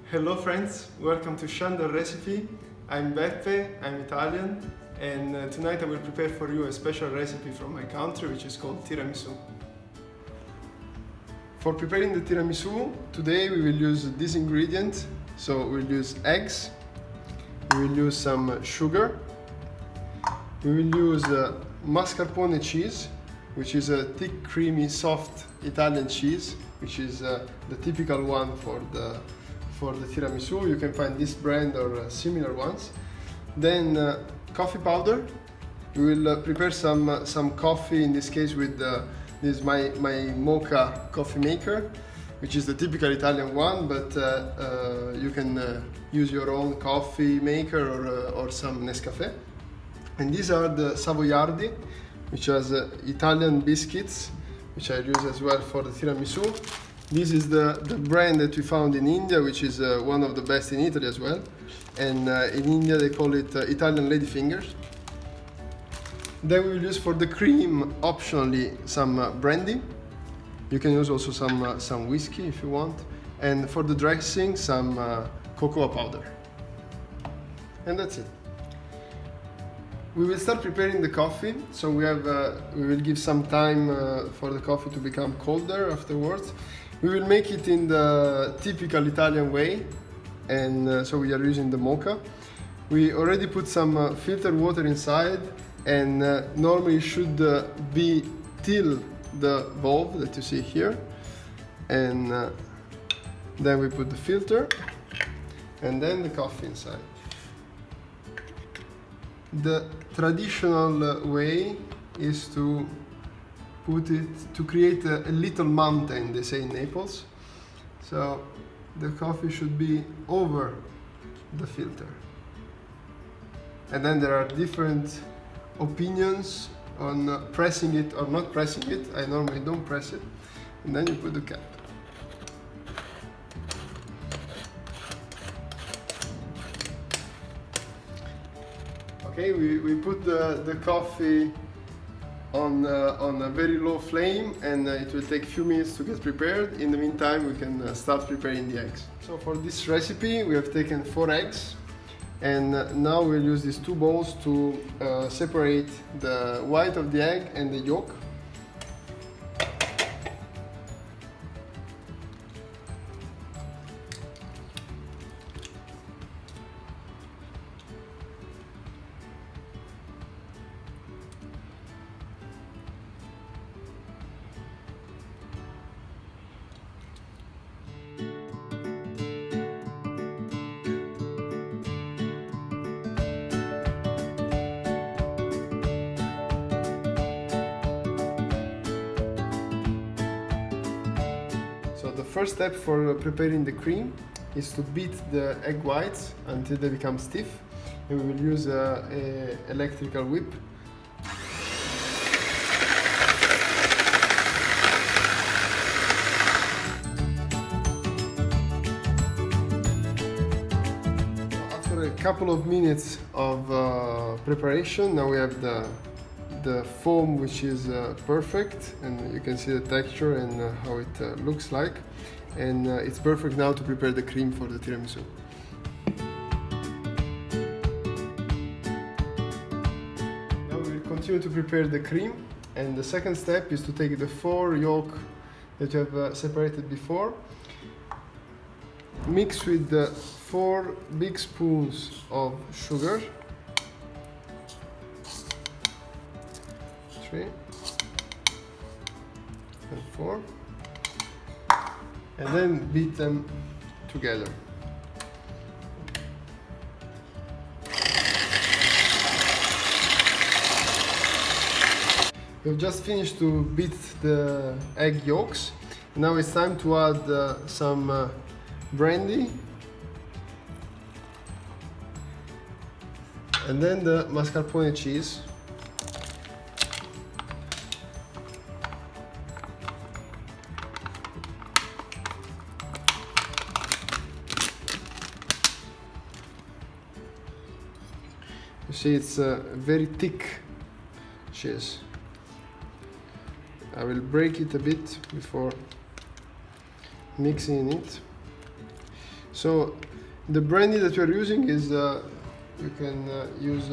Hello friends, welcome to Shandor Recipe. I'm Beppe, I'm Italian, and tonight I will prepare for you a special recipe from my country which is called tiramisu. For preparing the tiramisu, today we will use these ingredients. So we'll use eggs, we will use some sugar, we will use mascarpone cheese, which is a thick, creamy, soft Italian cheese, which is the typical one for the tiramisu. You can find this brand or similar ones. Then coffee powder. We will prepare some coffee, in this case with this my mocha coffee maker, which is the typical Italian one, but you can use your own coffee maker or some Nescafe. And these are the Savoiardi, which has Italian biscuits, which I use as well for the tiramisu. This is the brand that we found in India, which is one of the best in Italy as well. And in India they call it Italian ladyfingers. Then we will use for the cream, optionally, some brandy. You can use also some whiskey if you want. And for the dressing, some cocoa powder. And that's it. We will start preparing the coffee, so we will give some time for the coffee to become colder afterwards. We will make it in the typical Italian way, and so we are using the mocha. We already put some filtered water inside, and normally it should be till the valve that you see here. And then we put the filter, and then the coffee inside. The traditional way is to create a little mountain, they say in Naples. So the coffee should be over the filter. And then there are different opinions on pressing it or not pressing it. I normally don't press it. And then you put the cap. Okay, we put the coffee on a very low flame, and it will take a few minutes to get prepared. In the meantime, we can start preparing the eggs. So for this recipe, we have taken 4 eggs, and now we'll use these 2 bowls to separate the white of the egg and the yolk. So the first step for preparing the cream is to beat the egg whites until they become stiff, and we will use an electrical whip. After a couple of minutes of preparation, now we have the foam, which is perfect, and you can see the texture and how it looks like, and it's perfect now to prepare the cream for the tiramisu. Now we will continue to prepare the cream, and the second step is to take the 4 yolk that you have separated before, mix with the 4 big spoons of sugar, 3 and 4, and then beat them together. We've just finished to beat the egg yolks. Now it's time to add some brandy, and then the mascarpone cheese. You see, it's a very thick cheese. I will break it a bit before mixing it. So the brandy that we are using is you can use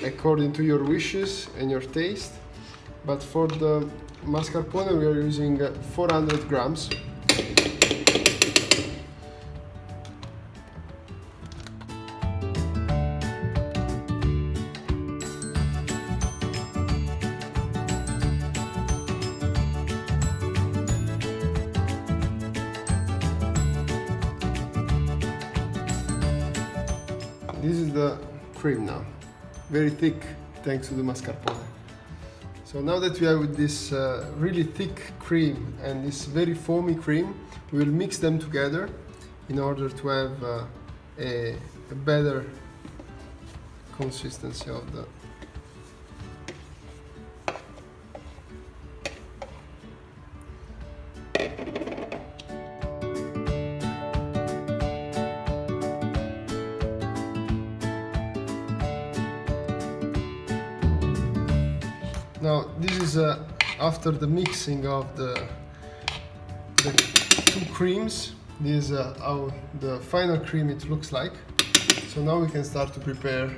according to your wishes and your taste. But for the mascarpone we are using 400 grams. This is the cream now, very thick thanks to the mascarpone. So now that we have this really thick cream and this very foamy cream, we will mix them together in order to have a better consistency of the Now this is after the mixing of the two creams. This is how the final cream it looks like. So now we can start to prepare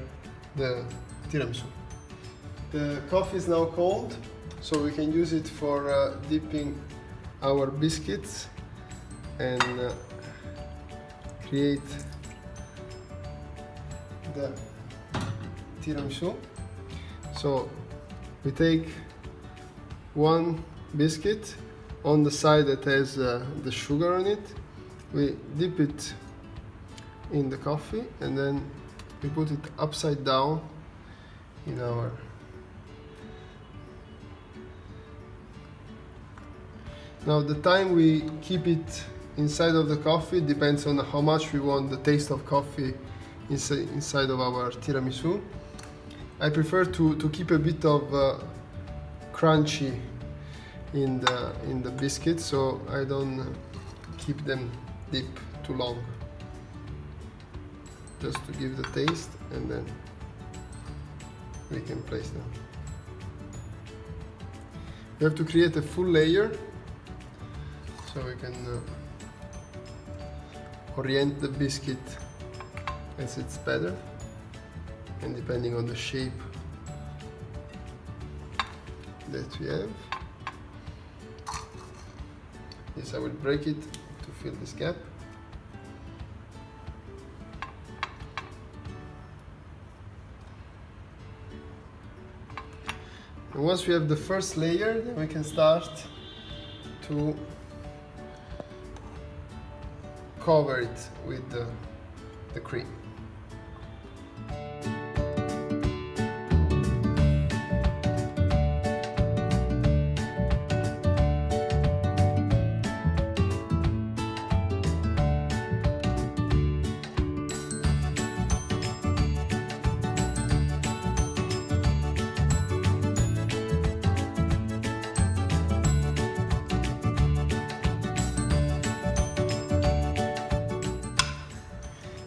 the tiramisu. The coffee is now cold, so we can use it for dipping our biscuits and create the tiramisu. So we take one biscuit on the side that has the sugar on it. We dip it in the coffee and then we put it upside down in our Now the time we keep it inside of the coffee depends on how much we want the taste of coffee inside of our tiramisu. I prefer to keep a bit of crunchy in the biscuit, so I don't keep them deep too long. Just to give the taste, and then we can place them. We have to create a full layer, so we can orient the biscuit as it's better, and depending on the shape that we have. Yes, I will break it to fill this gap. And once we have the first layer, then we can start to cover it with the cream.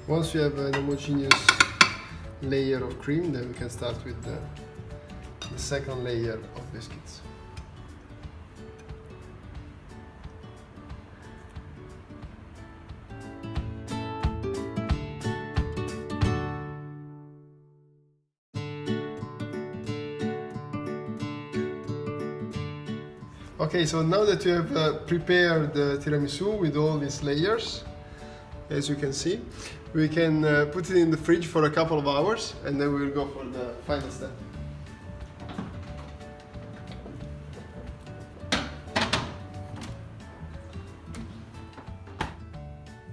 Once we have an homogeneous layer of cream, then we can start with the second layer of biscuits. Okay, so now that we have prepared the tiramisu with all these layers, as you can see, we can put it in the fridge for a couple of hours, and then we will go for the final step.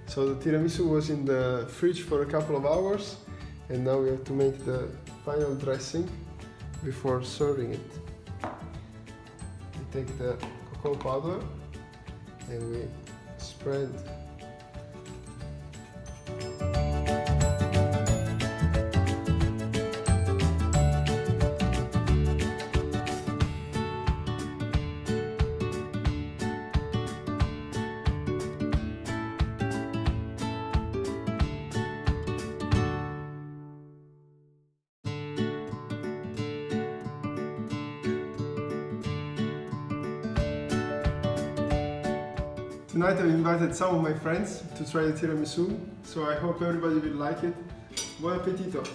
So the tiramisu was in the fridge for a couple of hours, and now we have to make the final dressing before serving it. We take the cocoa powder and we spread Tonight I've invited some of my friends to try the tiramisu, so I hope everybody will like it. Buon appetito!